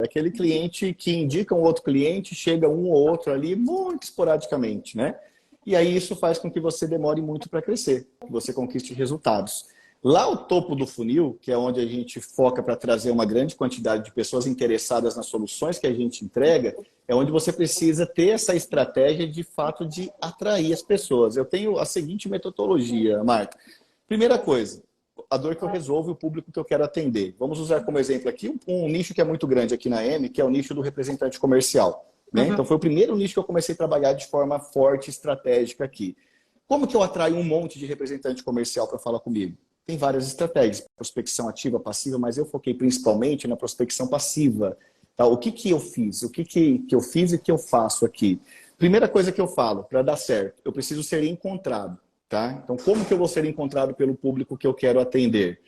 É aquele cliente que indica um outro cliente, chega um ou outro ali, muito esporadicamente, né? E aí isso faz com que você demore muito para crescer, que você conquiste resultados. Lá o topo do funil, que é onde a gente foca para trazer uma grande quantidade de pessoas interessadas nas soluções que a gente entrega, é onde você precisa ter essa estratégia de fato de atrair as pessoas. Eu tenho a seguinte metodologia, Marta. Primeira coisa, a dor que eu resolvo e o público que eu quero atender. Vamos usar como exemplo aqui um nicho que é muito grande aqui na M, que é o nicho do representante comercial. Né? Então foi o primeiro nicho que eu comecei a trabalhar de forma forte, estratégica aqui. Como que eu atraio um monte de representante comercial para falar comigo? Tem várias estratégias, prospecção ativa, passiva, mas eu foquei principalmente na prospecção passiva. Tá? O que que eu fiz? O que que eu fiz e que eu faço aqui? Primeira coisa que eu falo, para dar certo, eu preciso ser encontrado. Tá? Então, como que eu vou ser encontrado pelo público que eu quero atender?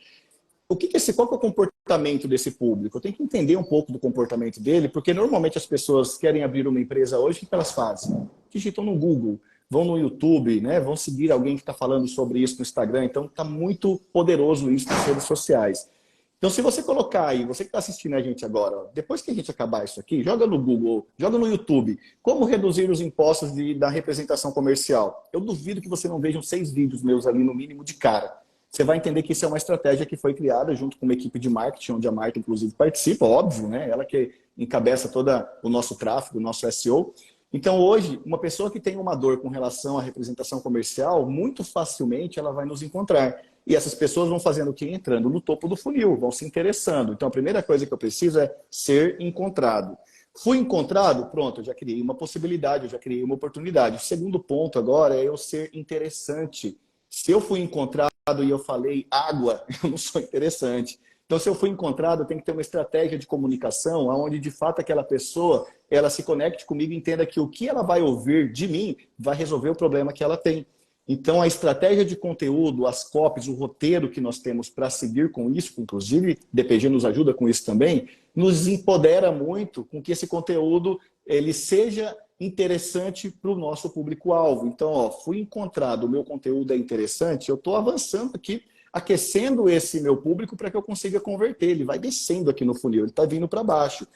Qual que é o comportamento desse público? Eu tenho que entender um pouco do comportamento dele, porque normalmente as pessoas querem abrir uma empresa hoje, o que elas fazem? Digitam no Google, vão no YouTube, né? Vão seguir alguém que está falando sobre isso no Instagram. Então, está muito poderoso isso nas redes sociais. Então, se você colocar aí, você que está assistindo a gente agora, depois que a gente acabar isso aqui, joga no Google, joga no YouTube, como reduzir os impostos da representação comercial. Eu duvido que você não veja 6 vídeos meus ali, no mínimo, de cara. Você vai entender que isso é uma estratégia que foi criada junto com uma equipe de marketing, onde a Marta, inclusive, participa, óbvio, né? Ela que encabeça todo o nosso tráfego, o nosso SEO. Então, hoje, uma pessoa que tem uma dor com relação à representação comercial, muito facilmente ela vai nos encontrar. E essas pessoas vão fazendo o quê? Entrando no topo do funil, vão se interessando. Então, a primeira coisa que eu preciso é ser encontrado. Fui encontrado? Pronto, eu já criei uma possibilidade, eu já criei uma oportunidade. O segundo ponto agora é eu ser interessante. Se eu fui encontrado e eu falei água, eu não sou interessante. Então, se eu fui encontrado, eu tenho que ter uma estratégia de comunicação onde, de fato, aquela pessoa ela se conecte comigo e entenda que o que ela vai ouvir de mim vai resolver o problema que ela tem. Então, a estratégia de conteúdo, as copies, o roteiro que nós temos para seguir com isso, inclusive, DPG nos ajuda com isso também, nos empodera muito com que esse conteúdo ele seja interessante para o nosso público-alvo. Então, ó, fui encontrado, o meu conteúdo é interessante, eu estou avançando aqui, aquecendo esse meu público para que eu consiga converter. Ele vai descendo aqui no funil, ele está vindo para baixo.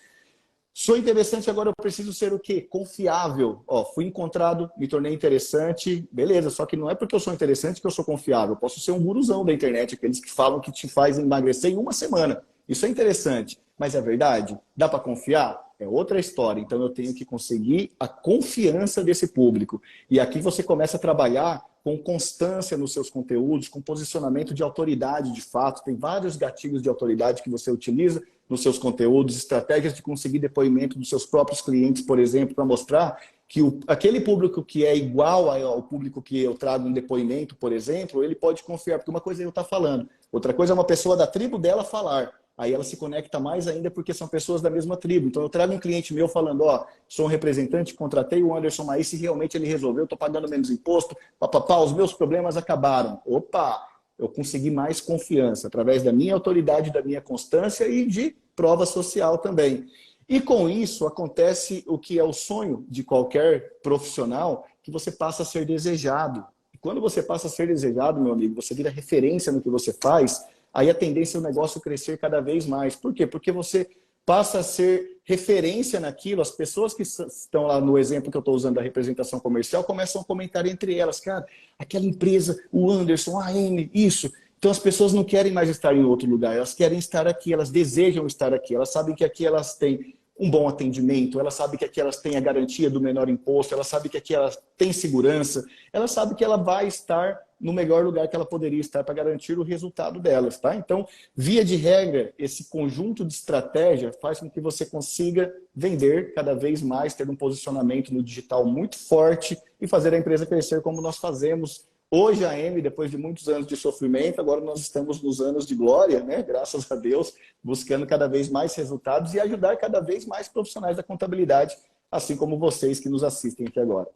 Sou interessante, agora eu preciso ser o quê? Confiável. Ó, fui encontrado, me tornei interessante, beleza, só que não é porque eu sou interessante que eu sou confiável. Eu posso ser um guruzão da internet, aqueles que falam que te faz emagrecer em uma semana. Isso é interessante, mas é verdade? Dá para confiar? É outra história. Então eu tenho que conseguir a confiança desse público. E aqui você começa a trabalhar com constância nos seus conteúdos, com posicionamento de autoridade de fato. Tem vários gatilhos de autoridade que você utiliza nos seus conteúdos, estratégias de conseguir depoimento dos seus próprios clientes, por exemplo, para mostrar que aquele público que é igual ao público que eu trago um depoimento, por exemplo, ele pode confiar, porque uma coisa é eu estar falando, outra coisa é uma pessoa da tribo dela falar. Aí ela se conecta mais ainda porque são pessoas da mesma tribo. Então eu trago um cliente meu falando, ó, sou um representante, contratei o Anderson Maís, se realmente ele resolveu, estou pagando menos imposto, papapá, os meus problemas acabaram. Opa! Eu consegui mais confiança através da minha autoridade, da minha constância e de prova social também. E com isso acontece o que é o sonho de qualquer profissional, que você passa a ser desejado. E quando você passa a ser desejado, meu amigo, você vira referência no que você faz, aí a tendência é o negócio crescer cada vez mais. Por quê? Porque você passa a ser referência naquilo, as pessoas que estão lá no exemplo que eu estou usando da representação comercial começam a comentar entre elas, cara, aquela empresa, o Anderson, a AM, isso. Então as pessoas não querem mais estar em outro lugar, elas querem estar aqui, elas desejam estar aqui, elas sabem que aqui elas têm um bom atendimento, elas sabem que aqui elas têm a garantia do menor imposto, elas sabem que aqui elas têm segurança, elas sabem que ela vai estar no melhor lugar que ela poderia estar para garantir o resultado delas, tá? Então, via de regra, esse conjunto de estratégia faz com que você consiga vender cada vez mais, ter um posicionamento no digital muito forte e fazer a empresa crescer como nós fazemos. Hoje a M, depois de muitos anos de sofrimento, agora nós estamos nos anos de glória, né? Graças a Deus, buscando cada vez mais resultados e ajudar cada vez mais profissionais da contabilidade, assim como vocês que nos assistem aqui agora.